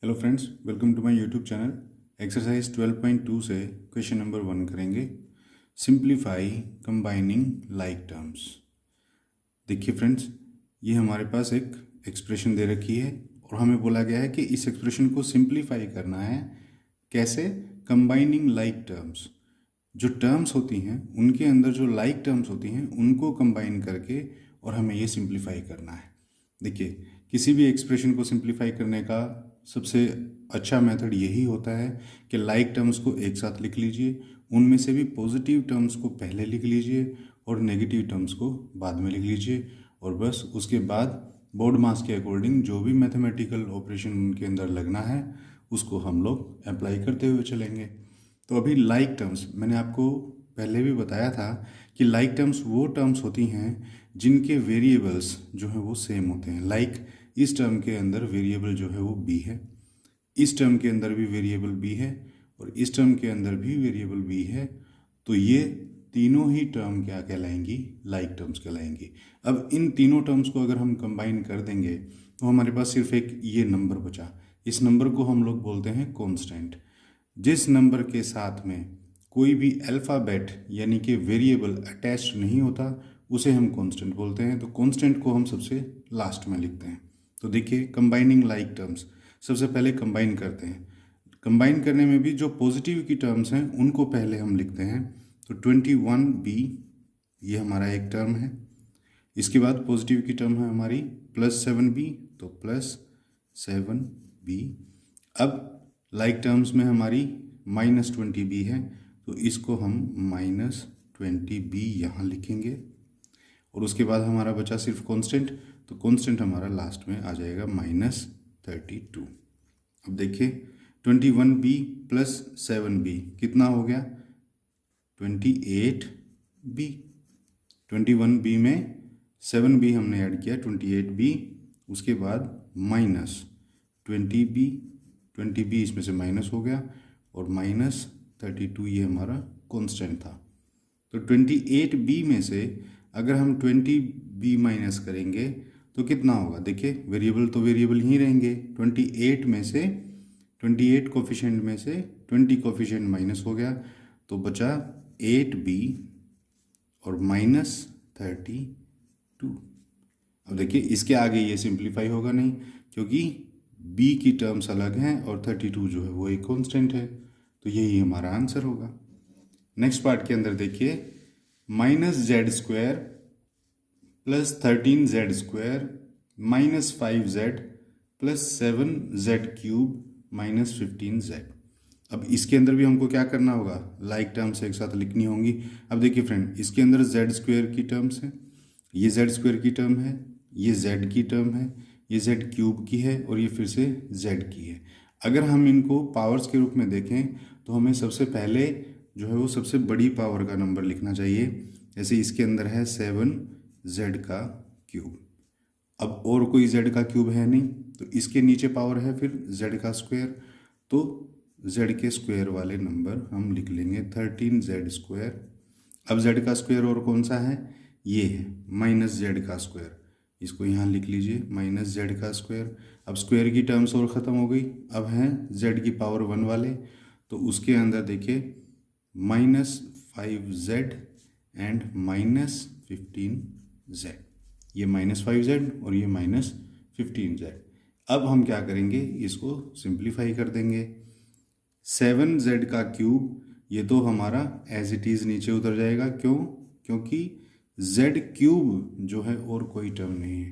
Hello friends, welcome to my YouTube channel. Exercise 12.2 से question number 1 करेंगे। Simplify combining like terms. देखिए friends, ये हमारे पास एक एक्सप्रेशन दे रखी है और हमें बोला गया है कि इस एक्सप्रेशन को सिंप्लीफाई करना है। कैसे? Combining like terms. जो टर्म्स होती हैं उनके अंदर जो लाइक टर्म्स होती हैं उनको कंबाइन करके और हमें ये सिंप्लीफाई करना है। देखिए, किसी भी एक्सप्रेशन को सिंप्लीफाई करने का सबसे अच्छा मेथड यही होता है कि लाइक टर्म्स को एक साथ लिख लीजिए, उनमें से भी पॉजिटिव टर्म्स को पहले लिख लीजिए और नेगेटिव टर्म्स को बाद में लिख लीजिए, और बस उसके बाद बोर्ड मास के अकॉर्डिंग जो भी मैथमेटिकल ऑपरेशन उनके अंदर लगना है उसको हम लोग अप्लाई करते हुए चलेंगे। तो अभी लाइक टर्म्स मैंने आपको पहले भी बताया था कि लाइक टर्म्स वो टर्म्स होती हैं जिनके वेरिएबल्स जो हैं वो सेम होते हैं। लाइक इस टर्म के अंदर वेरिएबल जो है वो बी है, इस टर्म के अंदर भी वेरिएबल बी है और इस टर्म के अंदर भी वेरिएबल बी है। तो ये तीनों ही टर्म क्या कहलाएंगी? Like terms कहलाएंगी। अब इन तीनों टर्म्स को अगर हम कंबाइन कर देंगे तो हमारे पास सिर्फ एक ये नंबर बचा। इस नंबर को हम लोग बोलते हैं कांस्टेंट। जिस नंबर के साथ में कोई भी अल्फ़ाबेट यानी कि वेरिएबल अटैच्ड नहीं होता उसे हम कांस्टेंट बोलते हैं। तो कांस्टेंट को हम सबसे लास्ट में लिखते हैं। तो देखिए, कंबाइनिंग लाइक टर्म्स सबसे पहले कंबाइन करते हैं। कंबाइन करने में भी जो पॉजिटिव की टर्म्स हैं उनको पहले हम लिखते हैं। तो 21b ये हमारा एक टर्म है। इसके बाद पॉजिटिव की टर्म है हमारी +7b, तो +7b। अब लाइक टर्म्स में हमारी -20b है, तो इसको हम -20b यहाँ लिखेंगे। और उसके बाद हमारा बचा सिर्फ कांस्टेंट, तो कांस्टेंट हमारा लास्ट में आ जाएगा -32। अब देखिए, 21b + 7b कितना हो गया? 28b। 21b में 7b हमने ऐड किया, 28b। उसके बाद -20b, 20b इसमें से माइनस हो गया और -32 ये हमारा कांस्टेंट था। तो 28b में से अगर हम 20b माइनस करेंगे तो कितना होगा? देखिए, वेरिएबल तो वेरिएबल ही रहेंगे। 28 में से 28 कोफिशिएंट में से 20 कोफिशिएंट माइनस हो गया, तो बचा 8b और -32। अब देखिए, इसके आगे ये सिंप्लीफाई होगा नहीं क्योंकि b की टर्म्स अलग हैं और 32 जो है वो एक कांस्टेंट है। तो यही हमारा आंसर होगा। नेक्स्ट पार्ट के अंदर देखिए, -z² +13z² -5z +7z³ -15z। अब इसके अंदर भी हमको क्या करना होगा? लाइक टर्म्स एक साथ लिखनी होंगी। अब देखिए फ्रेंड, इसके अंदर z² की टर्म्स हैं, ये z² की टर्म है, ये z की टर्म है, ये z³ की है और ये फिर से z की है। अगर हम इनको पावर्स के रूप में देखें तो हमें सबसे पहले जो है वो सबसे बड़ी पावर का नंबर लिखना चाहिए। जैसे इसके अंदर है 7z³। अब और कोई z³ है नहीं, तो इसके नीचे पावर है फिर z²। तो z के स्क्वायर वाले नंबर हम लिख लेंगे 13z²। अब z² और कौन सा है? ये है -z²। इसको यहाँ लिख लीजिए -z²। अब स्क्वायर की टर्म्स और ख़त्म हो गई, अब हैं z की पावर 1 वाले। तो उसके अंदर देखिए -5z एंड -15z, ये -5z और ये -15z। अब हम क्या करेंगे? इसको सिंप्लीफाई कर देंगे। 7z³ ये तो हमारा एज इट इज़ नीचे उतर जाएगा। क्यों? क्योंकि z³ जो है और कोई टर्म नहीं है।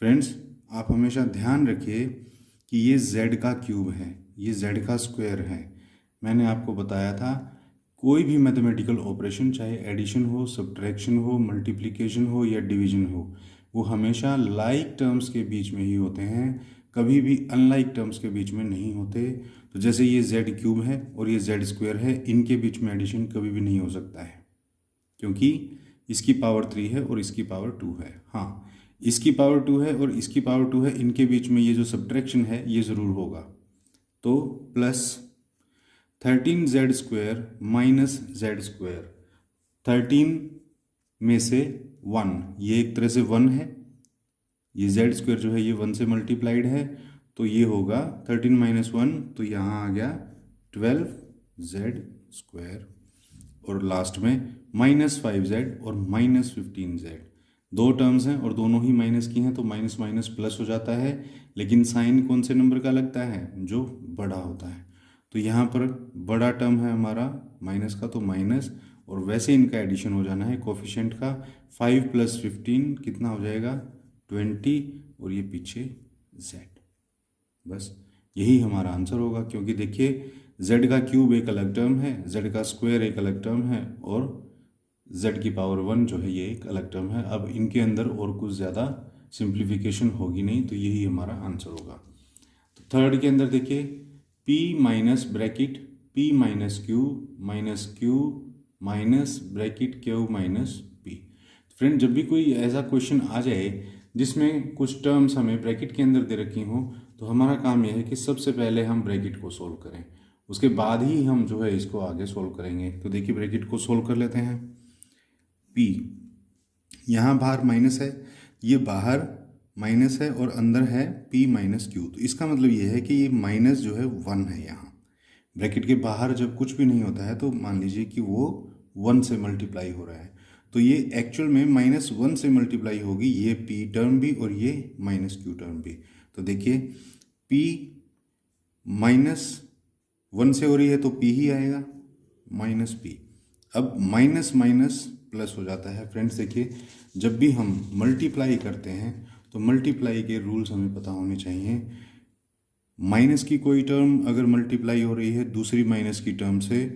फ्रेंड्स, आप हमेशा ध्यान रखिए कि ये z³ है, ये z² है। मैंने आपको बताया था, कोई भी मैथमेटिकल ऑपरेशन, चाहे एडिशन हो, सब्ट्रैक्शन हो, मल्टीप्लिकेशन हो या डिवीजन हो, वो हमेशा लाइक टर्म्स के बीच में ही होते हैं, कभी भी अनलाइक टर्म्स के बीच में नहीं होते। तो जैसे ये z³ है और ये z² है, इनके बीच में एडिशन कभी भी नहीं हो सकता है क्योंकि इसकी पावर 3 है और इसकी पावर 2 है। हाँ, इसकी पावर 2 है और इसकी पावर 2 है, इनके बीच में ये जो सब्ट्रैक्शन है ये ज़रूर होगा। तो +13z² -z², 13 में से 1, ये एक तरह से 1 है, ये z² जो है ये 1 से मल्टीप्लाइड है, तो ये होगा 13 माइनस 1, तो यहाँ आ गया 12z² और लास्ट में -5z और -15z। दो टर्म्स हैं और दोनों ही माइनस की हैं, तो माइनस माइनस प्लस हो जाता है, लेकिन साइन कौन से नंबर का लगता है, जो बड़ा होता है। तो यहाँ पर बड़ा टर्म है हमारा माइनस का, तो माइनस, और वैसे इनका एडिशन हो जाना है कोफिशिएंट का। 5 + 15 कितना हो जाएगा, 20, और ये पीछे z। बस यही हमारा आंसर होगा, क्योंकि देखिए z का क्यूब एक अलग टर्म है, z का स्क्वायर एक अलग टर्म है, और z की पावर 1 जो है ये एक अलग टर्म है। अब इनके अंदर और कुछ ज़्यादा सिंप्लीफिकेशन होगी नहीं, तो यही हमारा आंसर होगा। तो थर्ड के अंदर देखिए p minus bracket p minus Q minus bracket Q minus p। Friend, जब भी कोई ऐसा क्वेश्चन आ जाए जिसमें कुछ टर्म्स हमें ब्रैकेट के अंदर दे रखी हों, तो हमारा काम यह है कि सबसे पहले हम ब्रैकेट को सोल्व करें, उसके बाद ही हम जो है इसको आगे सोल्व करेंगे। तो देखिए ब्रैकेट को सोल्व कर लेते हैं। p यहाँ बाहर माइनस है, ये बाहर माइनस है और अंदर है p माइनस क्यू, तो इसका मतलब ये है कि ये माइनस जो है 1 है। यहाँ ब्रैकेट के बाहर जब कुछ भी नहीं होता है तो मान लीजिए कि वो 1 से मल्टीप्लाई हो रहा है, तो ये एक्चुअल में -1 से मल्टीप्लाई होगी, ये p टर्म भी और ये -q टर्म भी। तो देखिए p -1 से हो रही है तो p ही आएगा, -p। अब माइनस माइनस प्लस हो जाता है। फ्रेंड्स देखिए, जब भी हम मल्टीप्लाई करते हैं तो मल्टीप्लाई के रूल्स हमें पता होने चाहिए। माइनस की कोई टर्म अगर मल्टीप्लाई हो रही है दूसरी माइनस की टर्म से,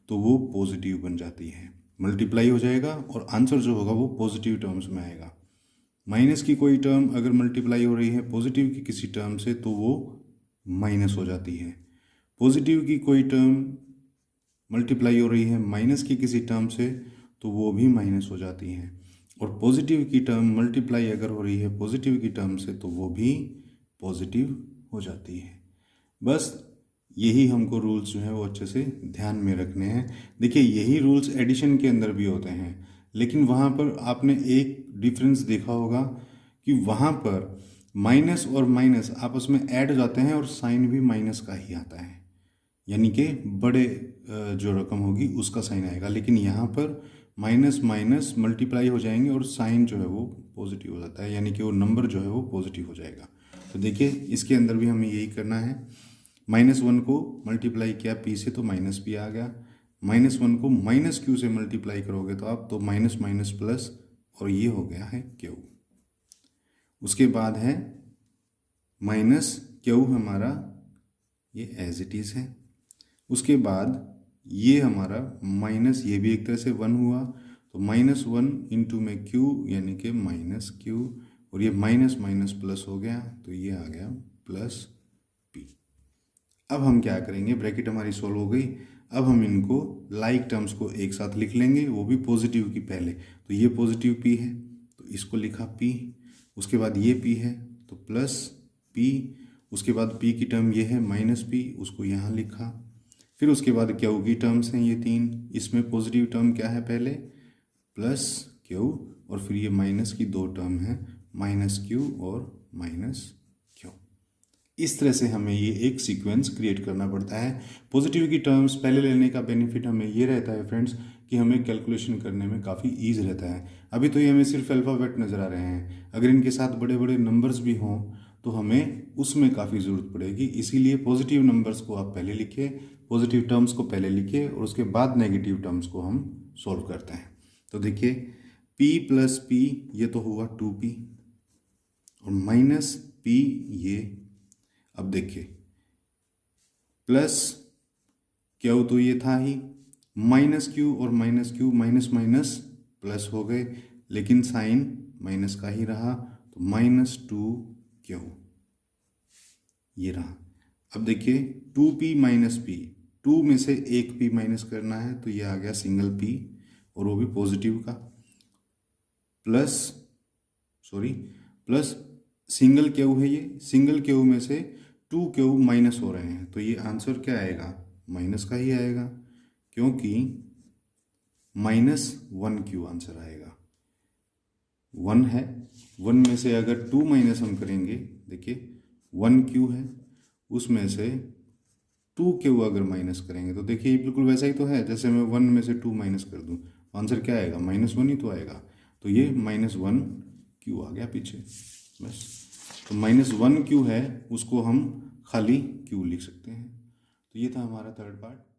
तो वो पॉजिटिव बन जाती है, मल्टीप्लाई हो जाएगा और आंसर जो होगा वो पॉजिटिव टर्म्स में आएगा। माइनस की कोई टर्म अगर मल्टीप्लाई हो रही है पॉजिटिव की किसी टर्म से, तो वो माइनस हो जाती है। पॉजिटिव की कोई टर्म मल्टीप्लाई हो रही है माइनस की किसी टर्म से, तो वो भी माइनस हो जाती है। और पॉजिटिव की टर्म मल्टीप्लाई अगर हो रही है पॉजिटिव की टर्म से, तो वो भी पॉजिटिव हो जाती है। बस यही हमको रूल्स जो है वो अच्छे से ध्यान में रखने हैं। देखिए यही रूल्स एडिशन के अंदर भी होते हैं, लेकिन वहाँ पर आपने एक डिफरेंस देखा होगा कि वहाँ पर माइनस और माइनस आपस में ऐड हो जाते हैं और साइन भी माइनस का ही आता है, यानी कि बड़े जो रकम होगी उसका साइन आएगा। लेकिन यहाँ पर माइनस माइनस मल्टीप्लाई हो जाएंगे और साइन जो है वो पॉजिटिव हो जाता है, यानी कि वो नंबर जो है वो पॉजिटिव हो जाएगा। तो देखिए इसके अंदर भी हमें यही करना है। -1 को मल्टीप्लाई किया p से तो -p आ गया, -1 को -q से मल्टीप्लाई करोगे तो आप तो माइनस माइनस प्लस, और ये हो गया है q। उसके बाद है -q हमारा ये एज इट इज़ है। उसके बाद ये हमारा माइनस, ये भी एक तरह से 1 हुआ, तो -1 इंटू में q यानी कि -q, और ये माइनस माइनस प्लस हो गया, तो ये आ गया +p। अब हम क्या करेंगे, ब्रैकेट हमारी सॉल्व हो गई। अब हम इनको लाइक टर्म्स को एक साथ लिख लेंगे, वो भी पॉजिटिव की पहले। तो ये पॉजिटिव p है तो इसको लिखा p, उसके बाद ये p है तो +p, उसके बाद p की टर्म ये है -p, उसको यहाँ लिखा। फिर उसके बाद q की टर्म्स हैं ये 3, इसमें पॉजिटिव टर्म क्या है पहले, +q, और फिर ये माइनस की 2 टर्म है, -q और -q। इस तरह से हमें ये एक सीक्वेंस क्रिएट करना पड़ता है। पॉजिटिव की टर्म्स पहले लेने का बेनिफिट हमें ये रहता है फ्रेंड्स कि हमें कैलकुलेशन करने में काफ़ी ईज रहता है। अभी तो ये हमें सिर्फ अल्फ़ाबेट नज़र आ रहे हैं, अगर इनके साथ बड़े बड़े नंबर्स भी हों तो हमें उसमें काफ़ी ज़रूरत पड़ेगी। इसीलिए पॉजिटिव नंबर्स को आप पहले लिखिए, पॉजिटिव टर्म्स को पहले लिखिए, और उसके बाद नेगेटिव टर्म्स को हम सॉल्व करते हैं। तो देखिए p + p ये तो हुआ 2p, और -p ये, अब देखिए +q तो ये था ही, -q और -q माइनस माइनस प्लस हो गए, लेकिन साइन माइनस का ही रहा, तो -2q ये रहा। अब देखिए 2p - p, 2 में से एक p माइनस करना है, तो ये आ गया सिंगल p, और वो भी पॉजिटिव का, प्लस सिंगल q है, ये सिंगल q में से 2q माइनस हो रहे हैं, तो ये आंसर क्या आएगा, माइनस का ही आएगा, क्योंकि -1q आंसर आएगा। 1 है, 1 में से अगर 2 माइनस हम करेंगे, देखिए 1q है उसमें से 2Q अगर माइनस करेंगे तो देखिए ये बिल्कुल वैसा ही तो है जैसे मैं 1 में से 2 माइनस कर दूँ, आंसर क्या आएगा, -1 ही तो आएगा। तो ये -1Q आ गया पीछे, बस। तो -1Q है, उसको हम खाली Q लिख सकते हैं। तो ये था हमारा थर्ड पार्ट।